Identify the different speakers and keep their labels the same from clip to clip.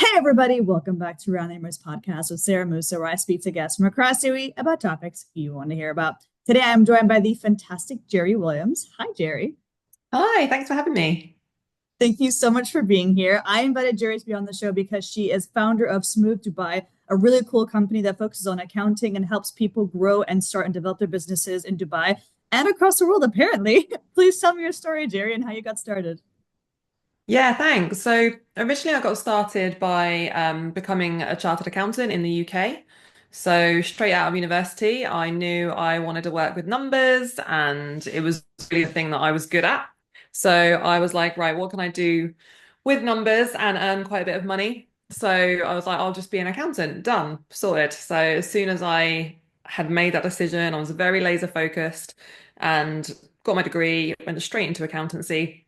Speaker 1: Hey everybody, welcome back to Around the Emirates podcast with Sara Mousa, where I speak to guests from across the UAE about topics you want to hear about. Today I am joined by the fantastic Jeri Williams. Hi Jeri.
Speaker 2: Hi, thanks for having me.
Speaker 1: Thank you so much for being here. I invited Jeri to be on the show because she is founder of Smooth Dubai, a really cool company that focuses on accounting and helps people grow and start and develop their businesses in Dubai and across the world, apparently. Please tell me your story, Jeri, and how you got started.
Speaker 2: Yeah, thanks. So originally I got started by becoming a chartered accountant in the UK. So straight out of university, I knew I wanted to work with numbers and it was really the thing that I was good at. So I was like, right, what can I do with numbers and earn quite a bit of money? So I was like, I'll just be an accountant, done, sorted. So as soon as I had made that decision, I was very laser focused and got my degree, went straight into accountancy.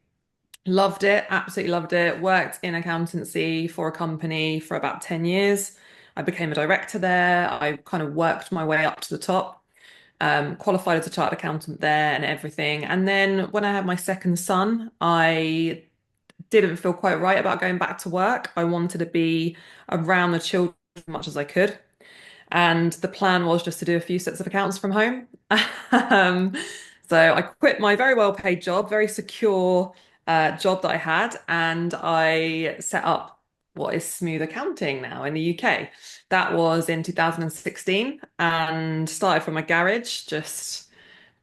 Speaker 2: Loved it, absolutely loved it. Worked in accountancy for a company for about 10 years. I became a director there. I kind of worked my way up to the top, qualified as a chartered accountant there and everything. And then when I had my second son, I didn't feel quite right about going back to work. I wanted to be around the children as much as I could. And the plan was just to do a few sets of accounts from home. Um, so I quit my very well paid job, very secure job that I had, and I set up what is Smooth Accounting now in the UK. That was in 2016 and started from a garage, just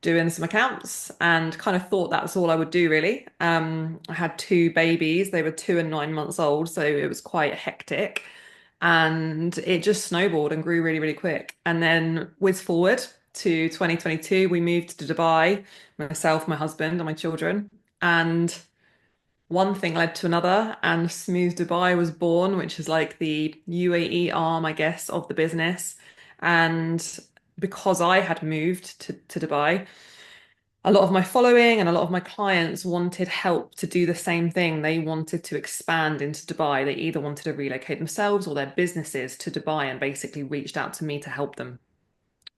Speaker 2: doing some accounts and kind of thought that's all I would do really. I had two babies, they were 2 and 9 months old, so it was quite hectic. And it just snowballed and grew really, really quick. And then whiz forward to 2022, we moved to Dubai, myself, my husband, and my children. And one thing led to another, and Smooth Dubai was born, which is like the UAE arm, I guess, of the business. And because I had moved to Dubai, a lot of my following and a lot of my clients wanted help to do the same thing. They wanted to expand into Dubai. They either wanted to relocate themselves or their businesses to Dubai and basically reached out to me to help them.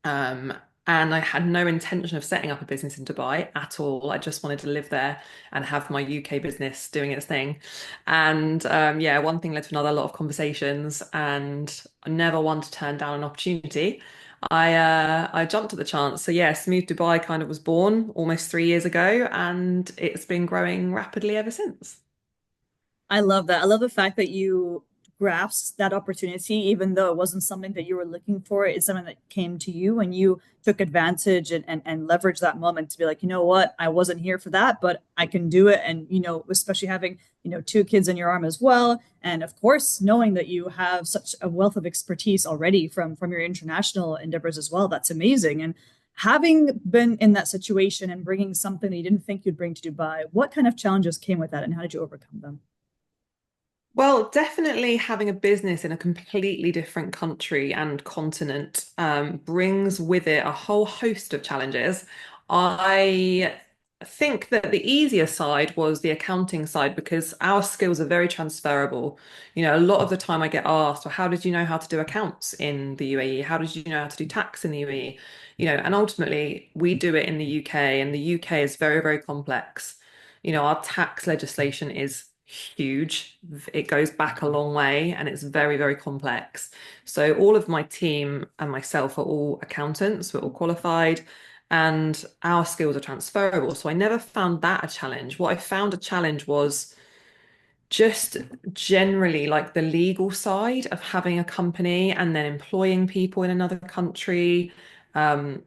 Speaker 2: Um, and I had no intention of setting up a business in Dubai at all. I just wanted to live there and have my UK business doing its thing. And yeah, one thing led to another, a lot of conversations, and I never one to turn down an opportunity. I jumped at the chance. So yeah, Smooth Dubai kind of was born almost 3 years ago, and it's been growing rapidly ever since.
Speaker 1: I love that. I love the fact that you grasped that opportunity, even though it wasn't something that you were looking for. It's something that came to you and you took advantage and leveraged that moment to be like, you know what, I wasn't here for that, but I can do it. And, especially having, two kids in your arm as well. And of course, knowing that you have such a wealth of expertise already from your international endeavors as well, that's amazing. And having been in that situation and bringing something that you didn't think you'd bring to Dubai, what kind of challenges came with that and how did you overcome them?
Speaker 2: Well, definitely having a business in a completely different country and continent brings with it a whole host of challenges. I think that the easier side was the accounting side because our skills are very transferable. A lot of the time I get asked, well, how did you know how to do accounts in the UAE? How did you know how to do tax in the UAE? And ultimately we do it in the UK, and the UK is very, very complex. Our tax legislation is huge. It goes back a long way and it's very, very complex. So all of my team and myself are all accountants, we're all qualified, and our skills are transferable. So I never found that a challenge. What I found a challenge was just generally like the legal side of having a company and then employing people in another country. Um,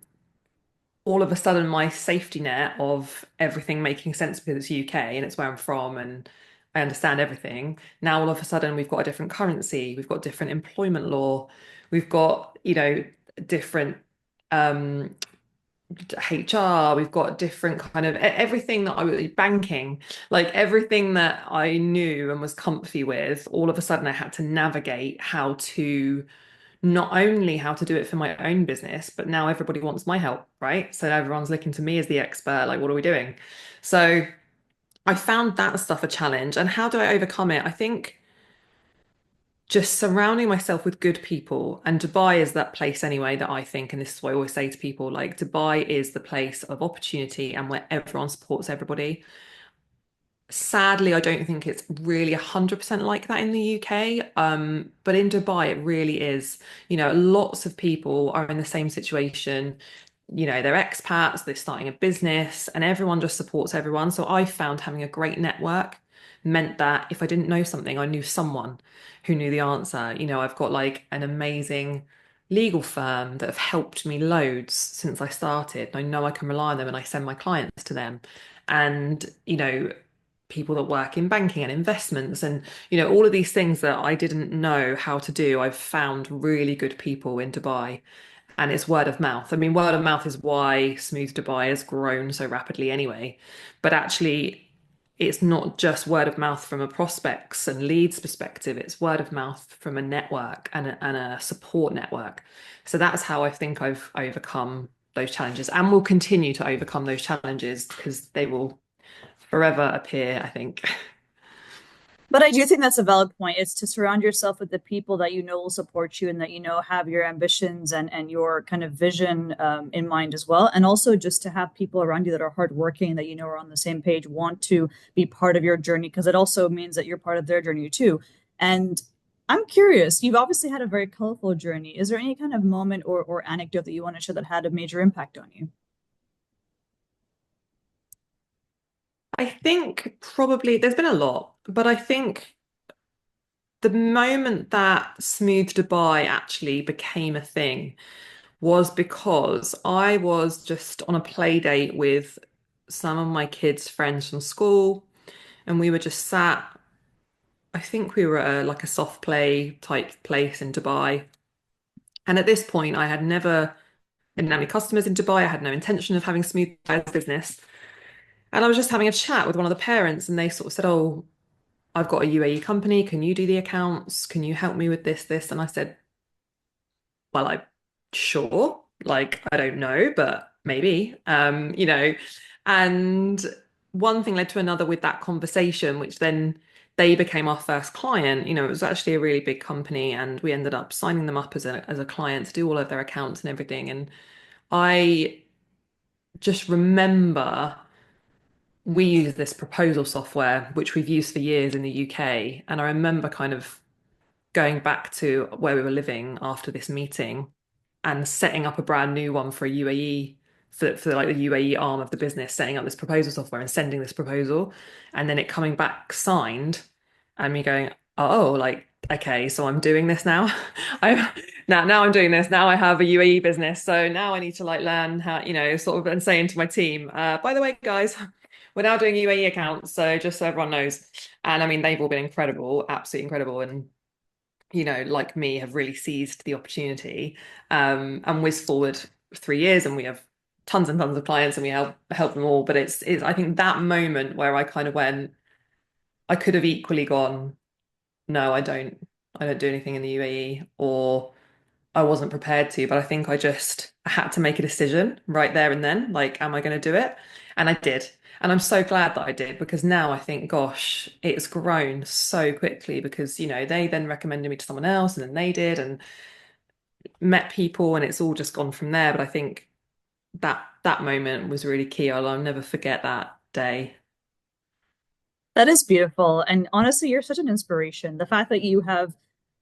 Speaker 2: all of a sudden my safety net of everything making sense because it's UK and it's where I'm from and I understand everything. Now all of a sudden we've got a different currency, we've got different employment law, we've got, different um HR, we've got different kind of everything that I was banking, like everything that I knew and was comfy with, all of a sudden I had to navigate how to not only how to do it for my own business, but now everybody wants my help, right? So everyone's looking to me as the expert, like, what are we doing? So I found that stuff a challenge. And how do I overcome it? I think just surrounding myself with good people. And Dubai is that place anyway that I think, and this is what I always say to people, like Dubai is the place of opportunity and where everyone supports everybody. Sadly, I don't think it's really 100% like that in the UK. But in Dubai, it really is. Lots of people are in the same situation. They're expats, they're starting a business, and everyone just supports everyone. So I found having a great network meant that if I didn't know something, I knew someone who knew the answer. I've got like an amazing legal firm that have helped me loads since I started. I know I can rely on them and I send my clients to them. And, people that work in banking and investments and all of these things that I didn't know how to do. I've found really good people in Dubai, and it's word of mouth. I mean, word of mouth is why Smooth Dubai has grown so rapidly anyway. But actually, it's not just word of mouth from a prospects and leads perspective, it's word of mouth from a network and a support network. So that's how I think I've overcome those challenges and will continue to overcome those challenges because they will forever appear, I think.
Speaker 1: But I do think that's a valid point. It's to surround yourself with the people that you know will support you and that you know have your ambitions and your kind of vision in mind as well. And also just to have people around you that are hardworking, that you know are on the same page, want to be part of your journey, because it also means that you're part of their journey too. And I'm curious, you've obviously had a very colorful journey. Is there any kind of moment or anecdote that you want to share that had a major impact on you?
Speaker 2: I think probably there's been a lot, but I think the moment that Smooth Dubai actually became a thing was because I was just on a play date with some of my kids' friends from school, and we were just sat. I think we were at like a soft play type place in Dubai. And at this point, I had never didn't have any customers in Dubai. I had no intention of having Smooth Dubai's business. And I was just having a chat with one of the parents, and they sort of said, "Oh, I've got a UAE company. Can you do the accounts? Can you help me with this?" And I said, "Well, I sure. Like, I don't know, but maybe." And one thing led to another with that conversation, which then they became our first client. It was actually a really big company, and we ended up signing them up as a client to do all of their accounts and everything. And I just remember we use this proposal software, which we've used for years in the UK. And I remember kind of going back to where we were living after this meeting and setting up a brand new one for a UAE for like the UAE arm of the business, setting up this proposal software and sending this proposal, and then it coming back signed, and me going, oh, like okay, so I'm doing this now. I now I'm doing this. Now I have a UAE business, so now I need to like learn how, sort of, and saying to my team, by the way, guys, we're now doing UAE accounts, so just so everyone knows. And I mean, they've all been incredible, absolutely incredible, and like me, have really seized the opportunity and whiz forward 3 years, and we have tons and tons of clients, and we help them all. But it's I think that moment where I kind of went, I could have equally gone, no, I don't do anything in the UAE, or I wasn't prepared to, but I think I had to make a decision right there and then, like, am I going to do it? And I did. And I'm so glad that I did because now I think, gosh, it's grown so quickly because, they then recommended me to someone else and then they did and met people and it's all just gone from there. But I think that moment was really key. I'll never forget that day.
Speaker 1: That is beautiful. And honestly, you're such an inspiration. The fact that you have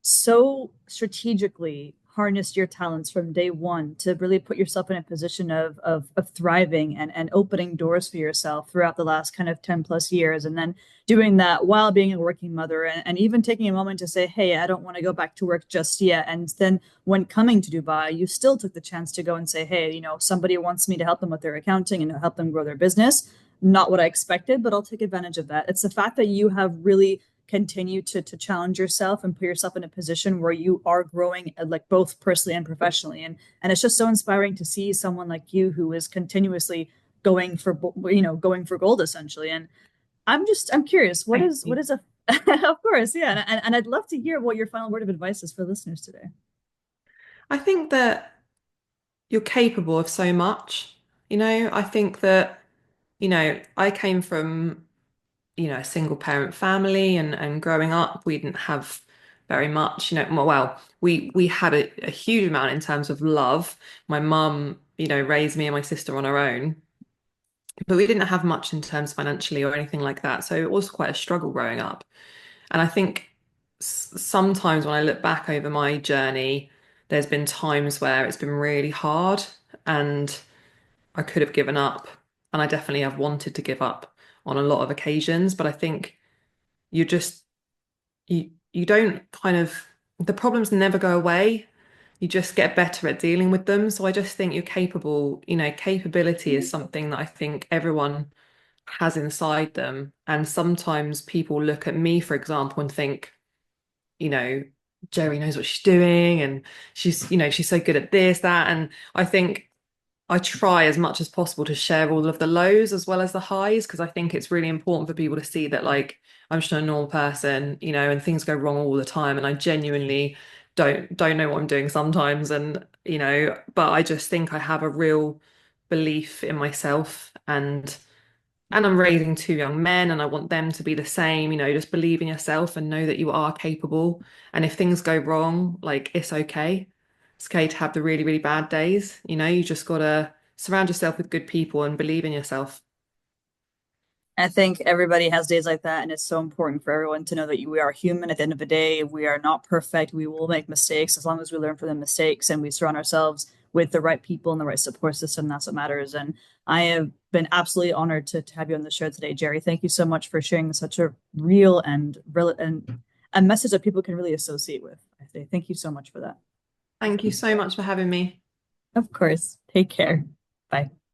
Speaker 1: so strategically harnessed your talents from day one to really put yourself in a position of thriving and opening doors for yourself throughout the last kind of 10 plus years. And then doing that while being a working mother and even taking a moment to say, hey, I don't want to go back to work just yet. And then when coming to Dubai, you still took the chance to go and say, hey, somebody wants me to help them with their accounting and help them grow their business. Not what I expected, but I'll take advantage of that. It's the fact that you have really continued to challenge yourself and put yourself in a position where you are growing like both personally and professionally. And it's just so inspiring to see someone like you who is continuously going for going for gold essentially. And I'm curious, what
Speaker 2: Thank
Speaker 1: is
Speaker 2: you.
Speaker 1: a of course, yeah. And I'd love to hear what your final word of advice is for listeners today.
Speaker 2: I think that you're capable of so much. I think that, I came from a single parent family and growing up we didn't have very much, well, we had a huge amount in terms of love. My mum, raised me and my sister on her own. but we didn't have much in terms financially or anything like that. So it was quite a struggle growing up. And I think sometimes when I look back over my journey, there's been times where it's been really hard and I could have given up. And I definitely have wanted to give up on a lot of occasions. But I think you just, you don't kind of, the problems never go away. You just get better at dealing with them. So I just think you're capable, capability is something that I think everyone has inside them. And sometimes people look at me, for example, and think, you know, Jeri knows what she's doing and she's so good at this, that. And I think I try as much as possible to share all of the lows as well as the highs because I think it's really important for people to see that like I'm just a normal person, and things go wrong all the time and I genuinely don't know what I'm doing sometimes and but I just think I have a real belief in myself and I'm raising two young men and I want them to be the same, just believe in yourself and know that you are capable. And if things go wrong, like it's okay. It's okay to have the really, really bad days. You just gotta surround yourself with good people and believe in yourself.
Speaker 1: I think everybody has days like that, and it's so important for everyone to know that we are human at the end of the day. We are not perfect. We will make mistakes as long as we learn from the mistakes and we surround ourselves with the right people and the right support system. That's what matters. And I have been absolutely honored to have you on the show today, Jeri. Thank you so much for sharing such a real and a message that people can really associate with. I say thank you so much for that.
Speaker 2: Thank you so much for having me.
Speaker 1: Of course. Take care. Bye.